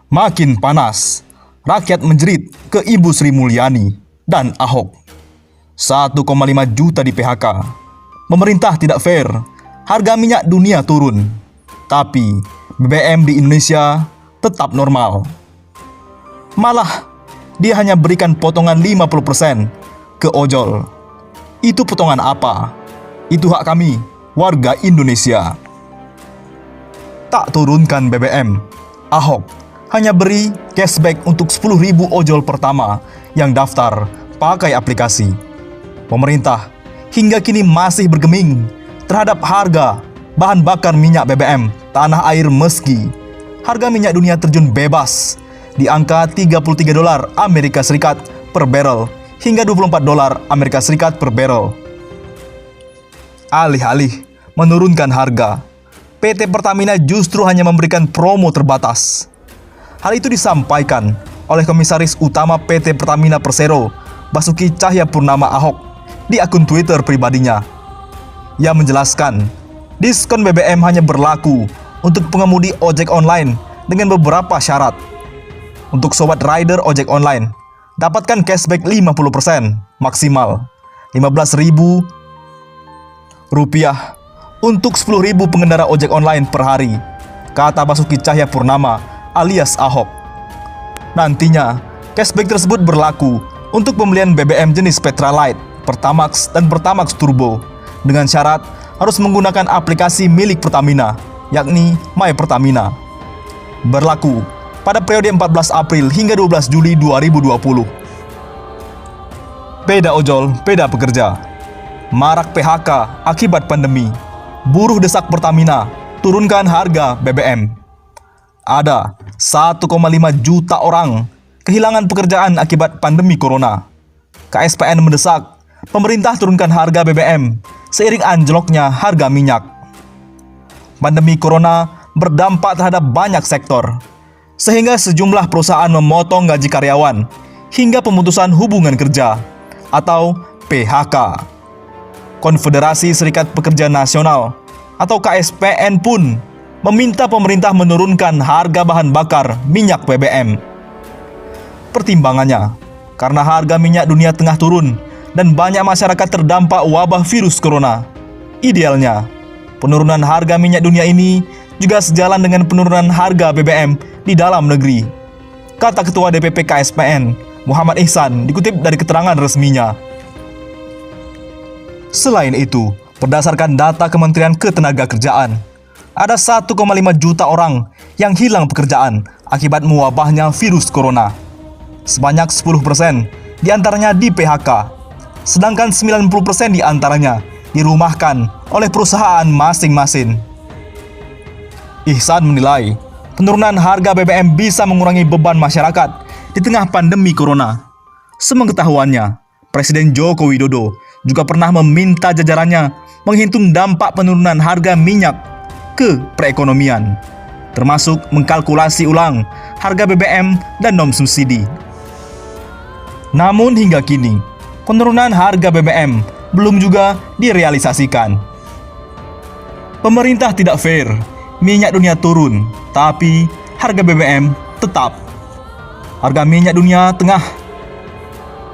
Makin panas, rakyat menjerit ke Ibu Sri Mulyani dan Ahok. 1,5 juta di PHK. Pemerintah tidak fair, harga minyak dunia turun. Tapi BBM di Indonesia tetap normal. Malah, dia hanya berikan potongan 50% ke ojol. Itu potongan apa? Itu hak kami, warga Indonesia. Tak turunkan BBM, Ahok hanya beri cashback untuk 10.000 ojol pertama yang daftar pakai aplikasi. Pemerintah hingga kini masih bergeming terhadap harga bahan bakar minyak BBM tanah air meski harga minyak dunia terjun bebas di angka $33 Amerika Serikat per barrel hingga $24 Amerika Serikat per barrel. Alih-alih menurunkan harga, PT Pertamina justru hanya memberikan promo terbatas. Hal itu disampaikan oleh Komisaris Utama PT Pertamina Persero, Basuki Cahayapurnama Ahok, di akun Twitter pribadinya. Ia menjelaskan, diskon BBM hanya berlaku untuk pengemudi ojek online dengan beberapa syarat. Untuk sobat rider ojek online, dapatkan cashback 50% maksimal Rp15.000 untuk 10.000 pengendara ojek online per hari, kata Basuki Cahayapurnama alias Ahok. Nantinya, cashback tersebut berlaku untuk pembelian BBM jenis Petralite, Pertamax, dan Pertamax Turbo dengan syarat harus menggunakan aplikasi milik Pertamina, yakni My Pertamina. Berlaku pada periode 14 April hingga 12 Juli 2020. Beda ojol, beda pekerja. Marak PHK akibat pandemi. Buruh desak Pertamina turunkan harga BBM. Ada 1,5 juta orang kehilangan pekerjaan akibat pandemi corona. KSPN mendesak pemerintah turunkan harga BBM seiring anjloknya harga minyak. Pandemi corona berdampak terhadap banyak sektor, sehingga sejumlah perusahaan memotong gaji karyawan hingga pemutusan hubungan kerja atau PHK. Konfederasi Serikat Pekerja Nasional atau KSPN pun meminta pemerintah menurunkan harga bahan bakar minyak BBM. Pertimbangannya, karena harga minyak dunia tengah turun dan banyak masyarakat terdampak wabah virus corona. Idealnya, penurunan harga minyak dunia ini juga sejalan dengan penurunan harga BBM di dalam negeri, kata Ketua DPP KSPN, Muhammad Ihsan, dikutip dari keterangan resminya. Selain itu, berdasarkan data Kementerian Ketenagakerjaan, ada 1,5 juta orang yang hilang pekerjaan akibat mewabahnya virus corona. Sebanyak 10% diantaranya di PHK, sedangkan 90% diantaranya dirumahkan oleh perusahaan masing-masing. Ihsan menilai, penurunan harga BBM bisa mengurangi beban masyarakat di tengah pandemi corona. Sepengetahuannya, Presiden Joko Widodo juga pernah meminta jajarannya menghitung dampak penurunan harga minyak ke perekonomian, termasuk mengkalkulasi ulang harga BBM dan non-subsidi. Namun hingga kini, penurunan harga BBM belum juga direalisasikan. Pemerintah tidak fair, minyak dunia turun, tapi harga BBM tetap. Harga minyak dunia tengah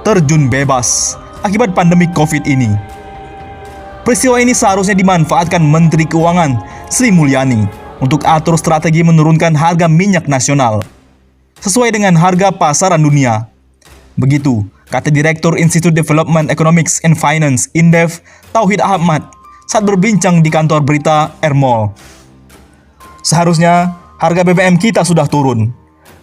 terjun bebas akibat pandemi COVID ini. Peristiwa ini seharusnya dimanfaatkan Menteri Keuangan Sri Mulyani untuk atur strategi menurunkan harga minyak nasional sesuai dengan harga pasaran dunia. Begitu kata Direktur Institute Development Economics and Finance INDEF Tauhid Ahmad saat berbincang di kantor berita Ermol. Seharusnya harga BBM kita sudah turun.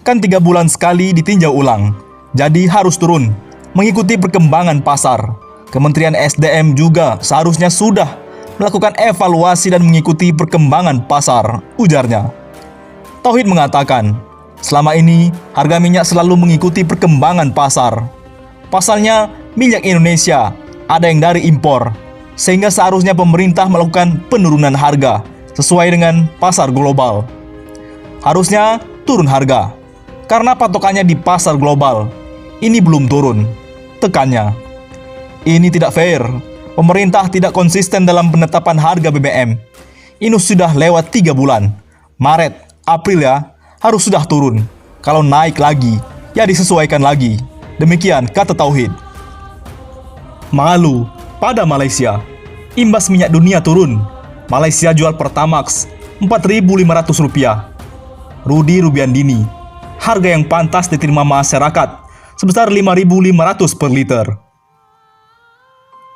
Kan 3 bulan sekali ditinjau ulang. Jadi harus turun mengikuti perkembangan pasar. Kementerian SDM juga seharusnya sudah melakukan evaluasi dan mengikuti perkembangan pasar, ujarnya. Tauhid mengatakan, selama ini harga minyak selalu mengikuti perkembangan pasar. Pasalnya, minyak Indonesia ada yang dari impor, sehingga seharusnya pemerintah melakukan penurunan harga sesuai dengan pasar global. Harusnya turun harga, karena patokannya di pasar global. Ini belum turun, tekannya. Ini tidak fair. Pemerintah tidak konsisten dalam penetapan harga BBM. Ini sudah lewat 3 bulan. Maret, April ya, harus sudah turun. Kalau naik lagi, ya disesuaikan lagi. Demikian kata Tauhid. Malu pada Malaysia. Imbas minyak dunia turun, Malaysia jual Pertamax Rp4.500. Rudi Rubiandini, harga yang pantas diterima masyarakat sebesar Rp5.500 per liter.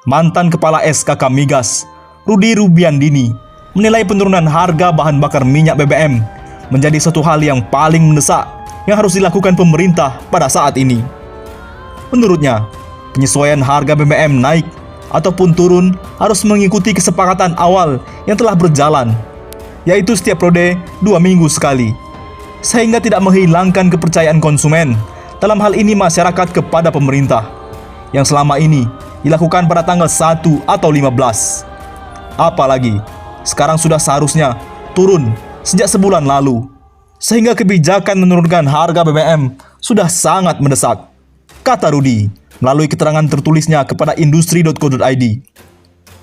Mantan Kepala SKK Migas, Rudi Rubiandini, menilai penurunan harga bahan bakar minyak BBM menjadi suatu hal yang paling mendesak yang harus dilakukan pemerintah pada saat ini. Menurutnya, penyesuaian harga BBM naik ataupun turun harus mengikuti kesepakatan awal yang telah berjalan, yaitu setiap periode 2 minggu sekali, sehingga tidak menghilangkan kepercayaan konsumen, dalam hal ini masyarakat, kepada pemerintah, yang selama ini dilakukan pada tanggal 1 atau 15. Apalagi, sekarang sudah seharusnya turun sejak sebulan lalu, sehingga kebijakan menurunkan harga BBM sudah sangat mendesak, kata Rudi melalui keterangan tertulisnya kepada industri.co.id.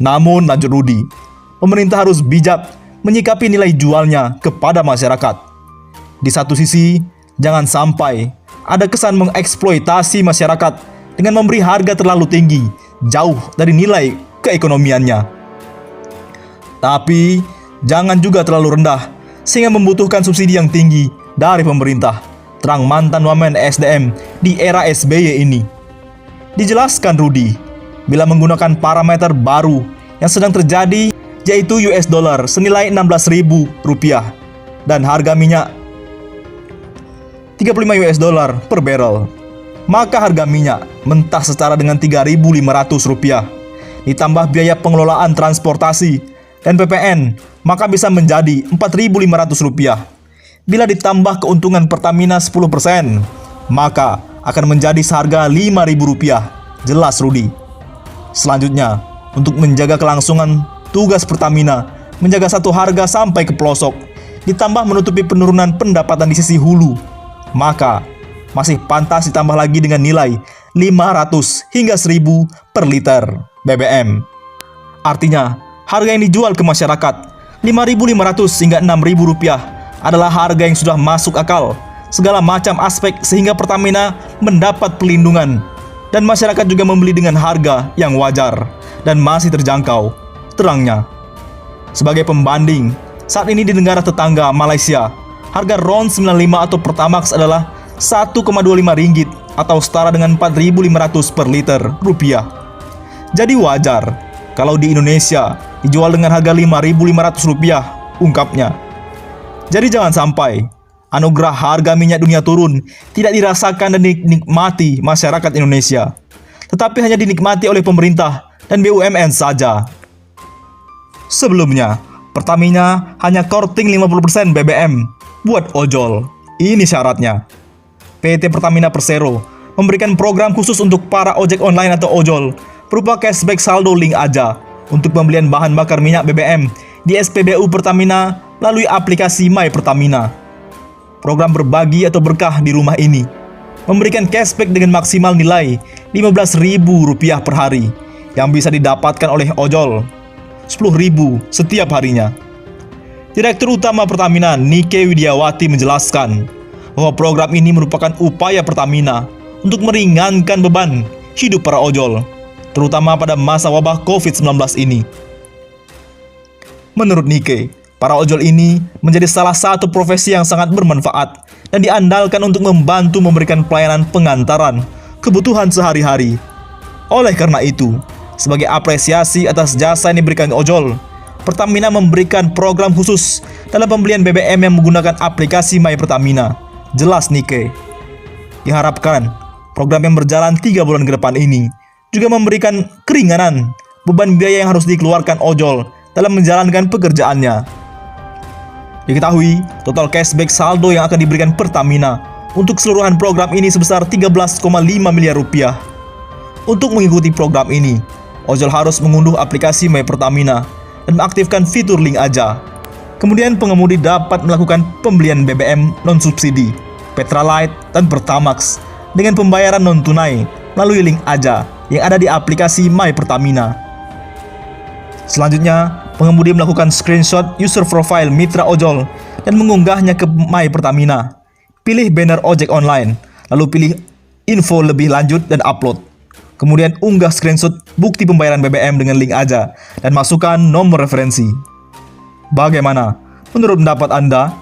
Namun, lanjut Rudi, pemerintah harus bijak menyikapi nilai jualnya kepada masyarakat. Di satu sisi, jangan sampai ada kesan mengeksploitasi masyarakat dengan memberi harga terlalu tinggi, jauh dari nilai keekonomiannya. Tapi, jangan juga terlalu rendah, sehingga membutuhkan subsidi yang tinggi dari pemerintah, terang mantan Wamen SDM di era SBY ini. Dijelaskan Rudi, bila menggunakan parameter baru yang sedang terjadi, yaitu US dollar senilai Rp16.000 dan harga minyak 35 US dollar per barrel, maka harga minyak mentah setara dengan Rp3.500 ditambah biaya pengelolaan transportasi dan PPN, maka bisa menjadi Rp4.500. Bila ditambah keuntungan Pertamina 10%, maka akan menjadi seharga Rp5.000, jelas Rudi. Selanjutnya, untuk menjaga kelangsungan, tugas Pertamina menjaga satu harga sampai ke pelosok, ditambah menutupi penurunan pendapatan di sisi hulu, maka masih pantas ditambah lagi dengan nilai 500 hingga 1.000 per liter BBM. Artinya, harga yang dijual ke masyarakat Rp5.500 hingga Rp6.000 adalah harga yang sudah masuk akal segala macam aspek, sehingga Pertamina mendapat perlindungan dan masyarakat juga membeli dengan harga yang wajar dan masih terjangkau, terangnya. Sebagai pembanding, saat ini di negara tetangga Malaysia, harga RON 95 atau Pertamax adalah Rp1,25 atau setara dengan Rp4.500 per liter rupiah. Jadi wajar kalau di Indonesia dijual dengan harga Rp5.500, ungkapnya. Jadi jangan sampai anugerah harga minyak dunia turun tidak dirasakan dan dinikmati masyarakat Indonesia, tetapi hanya dinikmati oleh pemerintah dan BUMN saja. Sebelumnya, Pertamina hanya korting 50% BBM buat ojol. Ini syaratnya. PT Pertamina Persero memberikan program khusus untuk para ojek online atau ojol berupa cashback saldo link aja untuk pembelian bahan bakar minyak BBM di SPBU Pertamina melalui aplikasi My Pertamina. Program berbagi atau berkah di rumah ini memberikan cashback dengan maksimal nilai Rp15.000 per hari yang bisa didapatkan oleh ojol, Rp10.000 setiap harinya. Direktur Utama Pertamina Nike Widiawati menjelaskan bahwa program ini merupakan upaya Pertamina untuk meringankan beban hidup para ojol, terutama pada masa wabah COVID-19 ini. Menurut Nike, para ojol ini menjadi salah satu profesi yang sangat bermanfaat dan diandalkan untuk membantu memberikan pelayanan pengantaran kebutuhan sehari-hari. Oleh karena itu, sebagai apresiasi atas jasa yang diberikan ojol, Pertamina memberikan program khusus dalam pembelian BBM yang menggunakan aplikasi My Pertamina, jelas Nike. Diharapkan program yang berjalan 3 bulan ke depan ini juga memberikan keringanan beban biaya yang harus dikeluarkan ojol dalam menjalankan pekerjaannya. Diketahui, total cashback saldo yang akan diberikan Pertamina untuk keseluruhan program ini sebesar Rp13,5 miliar. Untuk mengikuti program ini, ojol harus mengunduh aplikasi My Pertamina dan mengaktifkan fitur link aja. Kemudian pengemudi dapat melakukan pembelian BBM non-subsidi, Petralite, dan Pertamax dengan pembayaran non-tunai melalui link aja yang ada di aplikasi My Pertamina. Selanjutnya, pengemudi melakukan screenshot user profile mitra ojol dan mengunggahnya ke My Pertamina. Pilih banner ojek online, lalu pilih info lebih lanjut dan upload. Kemudian unggah screenshot bukti pembayaran BBM dengan link aja dan masukkan nomor referensi. Bagaimana? Menurut pendapat Anda,